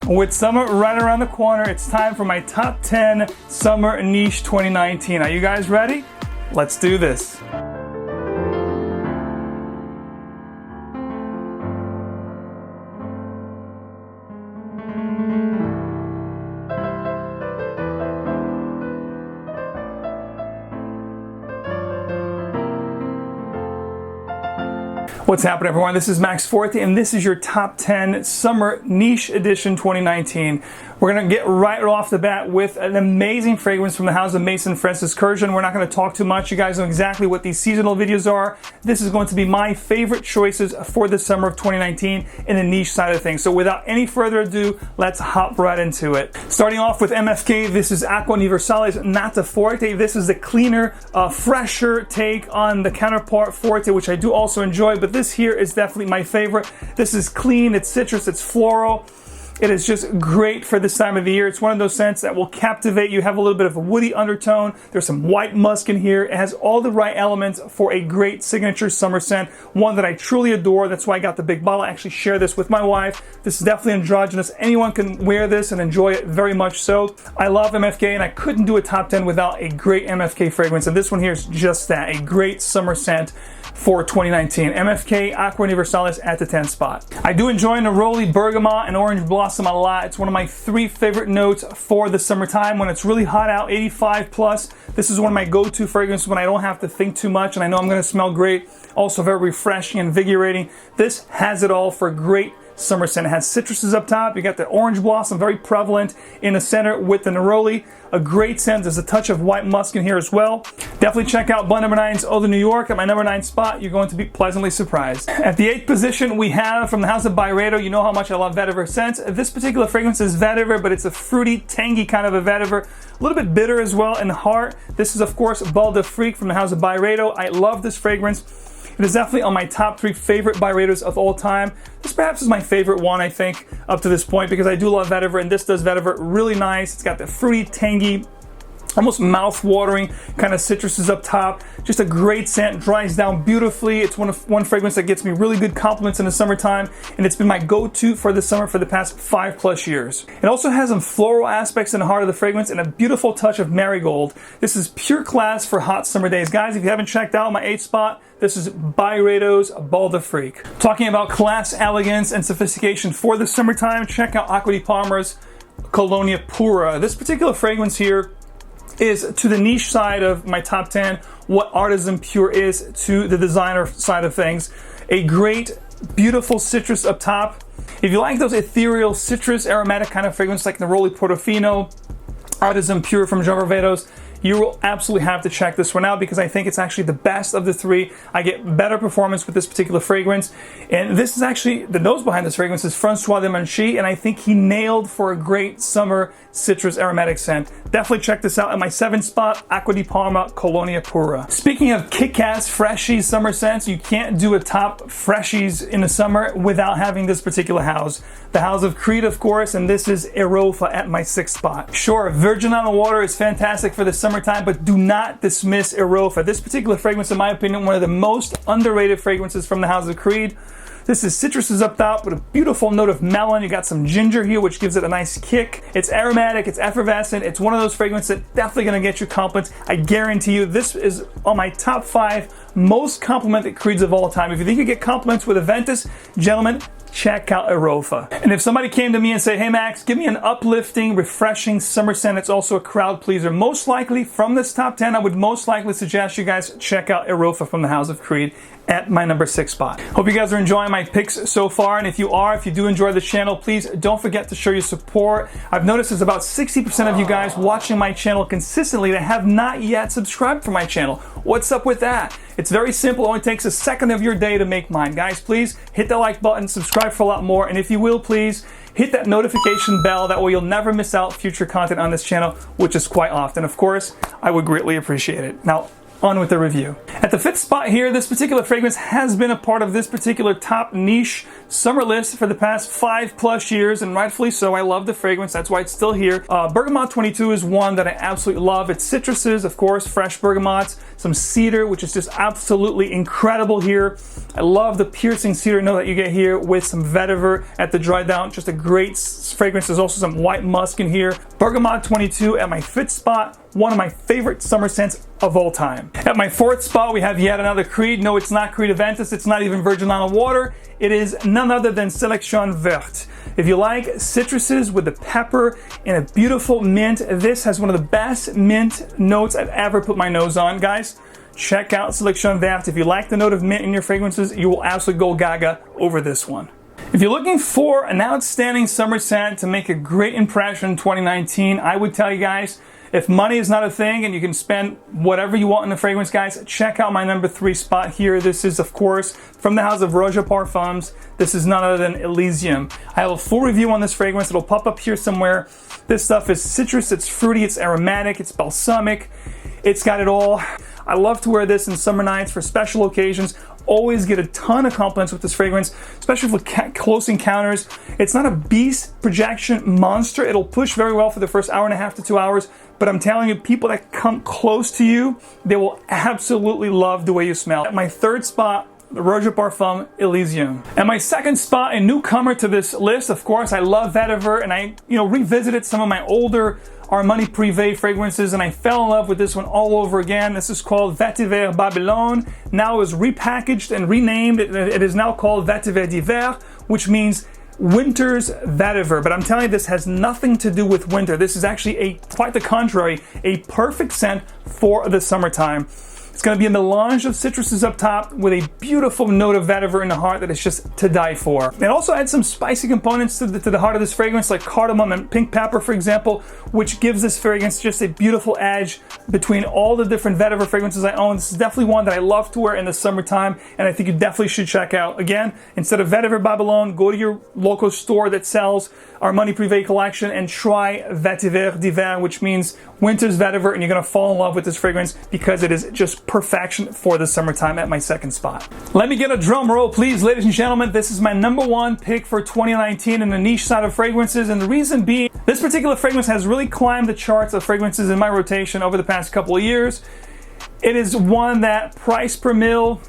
With summer right around the corner, it's time for my top 10 summer niche 2019. Are you guys ready? Let's do this. What's happening, everyone? This is Max Forti, and this is your top 10 summer niche edition 2019. We're going to get right off the bat with an amazing fragrance from the house of Maison Francis Kurkdjian. We're not going to talk too much. You guys know exactly what these seasonal videos are. This is going to be my favorite choices for the summer of 2019 in the niche side of things. So without any further ado, let's hop right into it. Starting off with MFK, this is Aqua Universalis, not the Forte. This is the cleaner, fresher take on the counterpart Forte, which I do also enjoy, but this here is definitely my favorite. This is clean, it's citrus, it's floral. It is just great for this time of the year. It's one of those scents that will captivate you. Have a little bit of a woody undertone. There's some white musk in here. It has all the right elements for a great signature summer scent. One that I truly adore. That's why I got the big bottle. I actually share this with my wife. This is definitely androgynous. Anyone can wear this and enjoy it very much so. I love MFK, and I couldn't do a top 10 without a great MFK fragrance. And this one here is just that, a great summer scent for 2019. MFK Aqua Universalis at the 10th spot. I do enjoy Neroli, Bergamote, and Orange Blossom a lot. It's one of my 3 favorite notes for the summertime when it's really hot out, 85 plus. This is one of my go-to fragrances when I don't have to think too much and I know I'm going to smell great. Also very refreshing, invigorating. This has it all for a great summer scent. It has citruses up top. You got the orange blossom, very prevalent in the center with the neroli. A great scent. There's a touch of white musk in here as well. Definitely check out Bal number 9's Eau de New York at my number 9 spot. You're going to be pleasantly surprised. At the 8th position, we have from the house of BYREDO. You know how much I love Vétiver scents. This particular fragrance is Vétiver, but it's a fruity, tangy kind of a Vétiver. A little bit bitter as well in the heart. This is, of course, Bal D'Afrique from the house of BYREDO. I love this fragrance. It is definitely on my top 3 favorite BYREDOs of all time. This perhaps is my favorite one, I think, up to this point, because I do love Vétiver, and this does Vétiver really nice. It's got the fruity, tangy, almost mouth-watering kind of citruses up top. Just a great scent, dries down beautifully. It's one fragrance that gets me really good compliments in the summertime, and it's been my go-to for the summer for the past 5+ years. It also has some floral aspects in the heart of the fragrance and a beautiful touch of marigold. This is pure class for hot summer days. Guys, if you haven't checked out my 8th spot, this is BYREDO's Bal D'Afrique. Talking about class, elegance, and sophistication for the summertime, check out Aqua di Parma's Colonia Pura. This particular fragrance here is to the niche side of my top 10 what Artisan Pure is to the designer side of things. A great, beautiful citrus up top. If you like those ethereal citrus aromatic kind of fragrance like Neroli Portofino, Artisan Pure from Jean Barbados, you will absolutely have to check this one out because I think it's actually the best of the 3. I get better performance with this particular fragrance. And this is actually, the nose behind this fragrance is Francois de Manchy, and I think he nailed for a great summer citrus aromatic scent. Definitely check this out. At my 7th spot, Aqua di Parma Colonia Pura. Speaking of kick-ass, freshies summer scents, you can't do a top freshies in the summer without having this particular house. The house of Creed, of course, and this is Erolfa at my 6th spot. Sure, Virgin on the Water is fantastic for the summertime, but do not dismiss Erolfa. This particular fragrance, in my opinion, one of the most underrated fragrances from the house of Creed. This is citruses up top with a beautiful note of melon. You got some ginger here, which gives it a nice kick. It's aromatic, it's effervescent. It's one of those fragrances that definitely gonna get you compliments. I guarantee you, this is on my top 5 most complimented Creeds of all time. If you think you get compliments with Aventus, gentlemen, check out Erolfa. And if somebody came to me and said, hey Max, give me an uplifting, refreshing summer scent, it's also a crowd pleaser. Most likely, from this top 10, I would most likely suggest you guys check out Erolfa from the house of Creed at my number 6 spot. Hope you guys are enjoying my picks so far, and if you do enjoy the channel, please don't forget to show your support. I've noticed there's about 60% of you guys watching my channel consistently that have not yet subscribed for my channel. What's up with that? It's very simple. It only takes a second of your day to make mine. Guys, please hit the like button, subscribe for a lot more, and if you will, please hit that notification bell. That way you'll never miss out future content on this channel, which is quite often. Of course, I would greatly appreciate it. Now, on with the review. At the 5th spot here, this particular fragrance has been a part of this particular top niche summer list for the past 5+ years, and rightfully so. I love the fragrance, that's why it's still here. Bergamote 22 is one that I absolutely love. It's citruses, of course, fresh bergamotes, some cedar, which is just absolutely incredible here. I love the piercing cedar note that you get here with some vetiver at the dry down. Just a great fragrance. There's also some white musk in here. Bergamote 22 at my 5th spot, one of my favorite summer scents of all time. At my 4th spot, we have yet another Creed. No, it's not Creed Aventus. It's not even Virgin Island Water. It is none other than Selection Verte. If you like citruses with the pepper and a beautiful mint, this has one of the best mint notes I've ever put my nose on, guys. Check out Selection Verte. If you like the note of mint in your fragrances, you will absolutely go gaga over this one. If you're looking for an outstanding summer scent to make a great impression in 2019, I would tell you guys, if money is not a thing and you can spend whatever you want in the fragrance, guys, check out my number 3 spot here. This is, of course, from the house of ROJA Parfums. This is none other than Elysium. I have a full review on this fragrance. It'll pop up here somewhere. This stuff is citrus, it's fruity, it's aromatic, it's balsamic. It's got it all. I love to wear this in summer nights for special occasions. Always get a ton of compliments with this fragrance, especially for close encounters. It's not a beast projection monster. It'll push very well for the first hour and a half to 2 hours, but I'm telling you, people that come close to you, they will absolutely love the way you smell. At my 3rd spot, the ROJA Parfum Elysium. At my 2nd spot, a newcomer to this list, of course, I love Vétiver, and I revisited some of my older ARMANI PRIVÉ fragrances, and I fell in love with this one all over again. This is called Vétiver Babylone. Now it was repackaged and renamed. It is now called Vétiver d'hiver, which means winter's vetiver. But I'm telling you, this has nothing to do with winter. This is actually quite the contrary, a perfect scent for the summertime. It's going to be a melange of citruses up top with a beautiful note of vetiver in the heart that is just to die for. It also adds some spicy components to the heart of this fragrance, like cardamom and pink pepper, for example, which gives this fragrance just a beautiful edge between all the different vetiver fragrances I own. This is definitely one that I love to wear in the summertime, and I think you definitely should check out. Again, instead of Vétiver Babylone, go to your local store that sells ARMANI PRIVÉ collection and try Vétiver d'hiver, which means winter's vetiver, and you're going to fall in love with this fragrance because it is just perfection for the summertime. At my 2nd spot. Let me get a drum roll, please, ladies and gentlemen. This is my number 1 pick for 2019 in the niche side of fragrances, and the reason being, this particular fragrance has really climbed the charts of fragrances in my rotation over the past couple of years. It is one that, price per mil,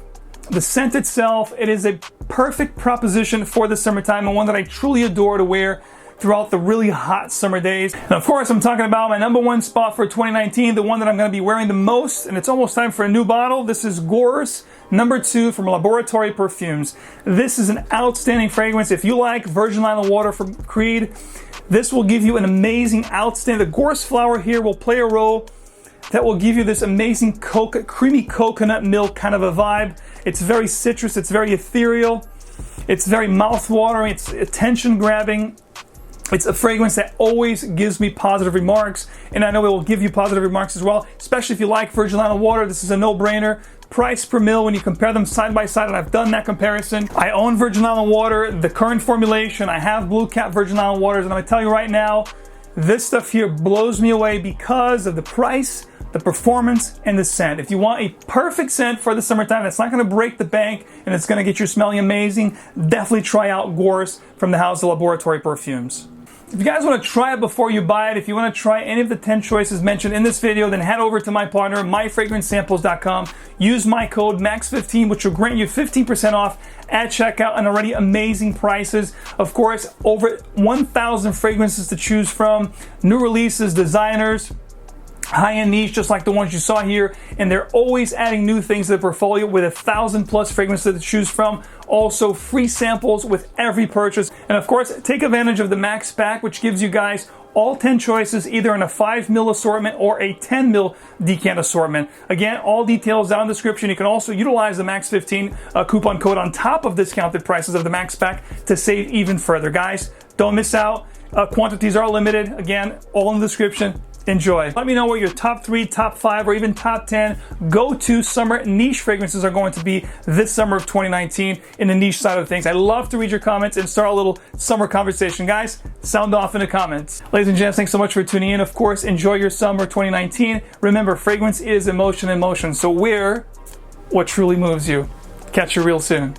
the scent itself, it is a perfect proposition for the summertime, and one that I truly adore to wear throughout the really hot summer days. And of course, I'm talking about my number 1 spot for 2019, the one that I'm going to be wearing the most, and it's almost time for a new bottle. This is GORSE number 2 from Laboratory Perfumes. This is an outstanding fragrance. If you like Virgin Island Water from Creed, this will give you an amazing, outstanding. The GORSE flower here will play a role that will give you this amazing creamy coconut milk kind of a vibe. It's very citrus, it's very ethereal, it's very mouth-watering, it's attention-grabbing. It's a fragrance that always gives me positive remarks, and I know it will give you positive remarks as well, especially if you like Virgin Island Water. This is a no-brainer. Price per mil, when you compare them side by side, and I've done that comparison. I own Virgin Island Water, the current formulation. I have Blue Cap Virgin Island Waters, and I'm going to tell you right now, this stuff here blows me away because of the price, the performance, and the scent. If you want a perfect scent for the summertime that's not going to break the bank and it's going to get you smelling amazing, definitely try out GORSE from the house of Laboratory Perfumes. If you guys want to try it before you buy it, if you want to try any of the 10 choices mentioned in this video, then head over to my partner, myfragrancesamples.com. Use my code MAX15, which will grant you 15% off at checkout and already amazing prices. Of course, over 1,000 fragrances to choose from, new releases, designers, high-end niche, just like the ones you saw here, and they're always adding new things to the portfolio with 1,000+ fragrances to choose from. Also, free samples with every purchase. And of course, take advantage of the MAXPACK, which gives you guys all 10 choices, either in a 5 ml assortment or a 10 ml decant assortment. Again, all details down in the description. You can also utilize the MAX15 coupon code on top of discounted prices of the MAXPACK to save even further. Guys, don't miss out. Quantities are limited. Again, all in the description. Enjoy. Let me know what your top 3, top 5, or even top 10 go-to summer niche fragrances are going to be this summer of 2019 in the niche side of things. I love to read your comments and start a little summer conversation. Guys, sound off in the comments. Ladies and gents, thanks so much for tuning in. Of course, enjoy your summer 2019. Remember, fragrance is emotion in motion, so wear what truly moves you. Catch you real soon.